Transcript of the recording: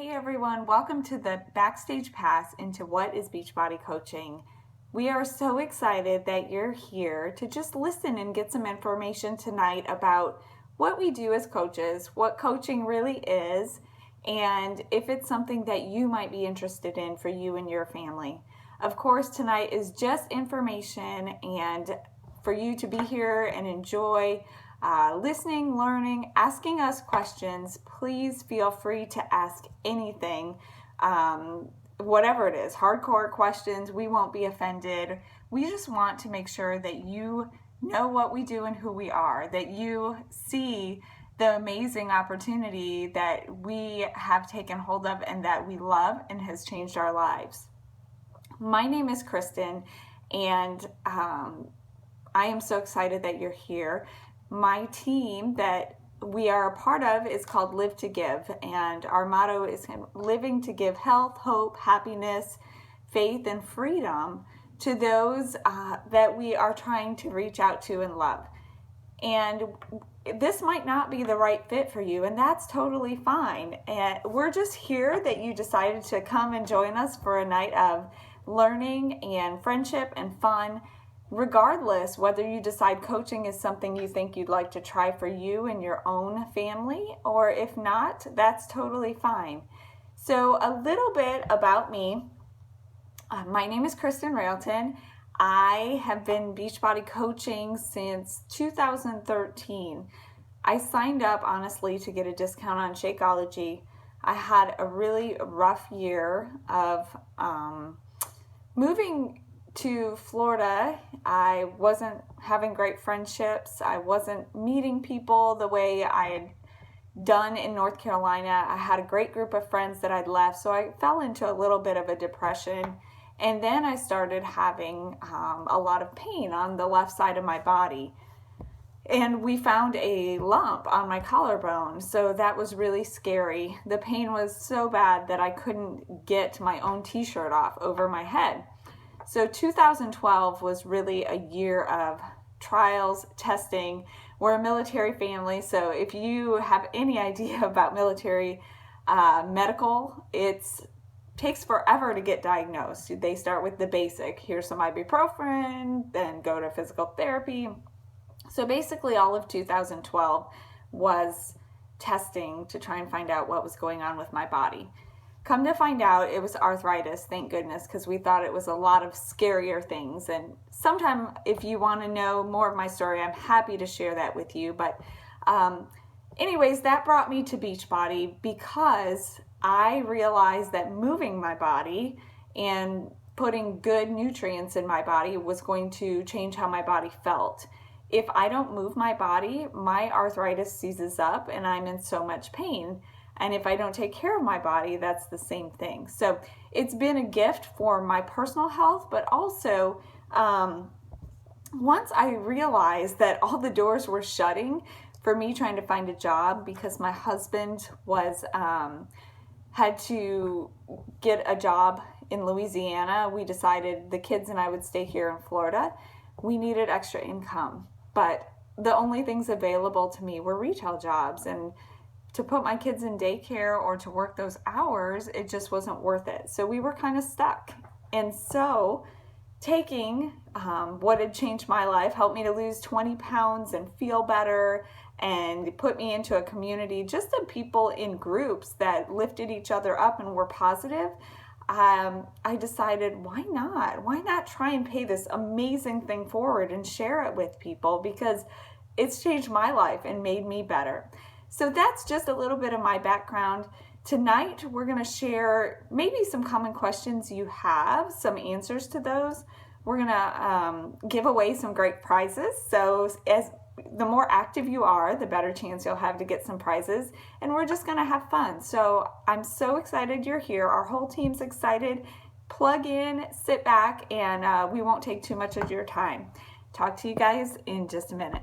Hey everyone, welcome to the Backstage Pass into what is Beachbody Coaching. We are so excited that you're here to just listen and get some information tonight about what we do as coaches, what coaching really is, and if it's something that you might be interested in for you and your family. Of course, tonight is just information and for you to be here and enjoy listening, learning, asking us questions. Please feel free to ask anything, whatever it is, hardcore questions. We won't be offended. We just want to make sure that you know what we do and who we are, that you see the amazing opportunity that we have taken hold of and that we love and has changed our lives. My name is Kristen, and I am so excited that you're here. My team that we are a part of is called Live to Give, and our motto is living to give health, hope, happiness, faith, and freedom to those that we are trying to reach out to and love. And this might not be the right fit for you, and that's totally fine. And we're just here that you decided to come and join us for a night of learning and friendship and fun. Regardless whether you decide coaching is something you think you'd like to try for you and your own family, or if not, that's totally fine. So a little bit about me. My name is Kristen Railton. I have been Beachbody coaching since 2013. I signed up honestly to get a discount on Shakeology. I had a really rough year of moving to Florida. I wasn't having great friendships. I wasn't meeting people the way I had done in North Carolina. I had a great group of friends that I'd left, so I fell into a little bit of a depression. And then I started having a lot of pain on the left side of my body. And we found a lump on my collarbone, so that was really scary. The pain was so bad that I couldn't get my own t-shirt off over my head. So 2012 was really a year of trials, testing. We're a military family, so if you have any idea about military medical, it takes forever to get diagnosed. They start with the basic. Here's some ibuprofen, then go to physical therapy. So basically all of 2012 was testing to try and find out what was going on with my body. Come to find out, it was arthritis, thank goodness, because we thought it was a lot of scarier things. And sometime, if you want to know more of my story, I'm happy to share that with you. But anyways, that brought me to Beachbody because I realized that moving my body and putting good nutrients in my body was going to change how my body felt. If I don't move my body, my arthritis seizes up and I'm in so much pain. And if I don't take care of my body, that's the same thing. So it's been a gift for my personal health, but also once I realized that all the doors were shutting for me trying to find a job because my husband was had to get a job in Louisiana, we decided the kids and I would stay here in Florida. We needed extra income, but the only things available to me were retail jobs, and to put my kids in daycare or to work those hours, it just wasn't worth it. So we were kind of stuck. And so taking what had changed my life, helped me to lose 20 pounds and feel better, and put me into a community just of people in groups that lifted each other up and were positive. I decided, why not? Why not try and pay this amazing thing forward and share it with people, because it's changed my life and made me better. So that's just a little bit of my background. Tonight, we're going to share maybe some common questions you have, some answers to those. We're going to give away some great prizes. So as the more active you are, the better chance you'll have to get some prizes. And we're just going to have fun. So I'm so excited you're here. Our whole team's excited. Plug in, sit back, and we won't take too much of your time. Talk to you guys in just a minute.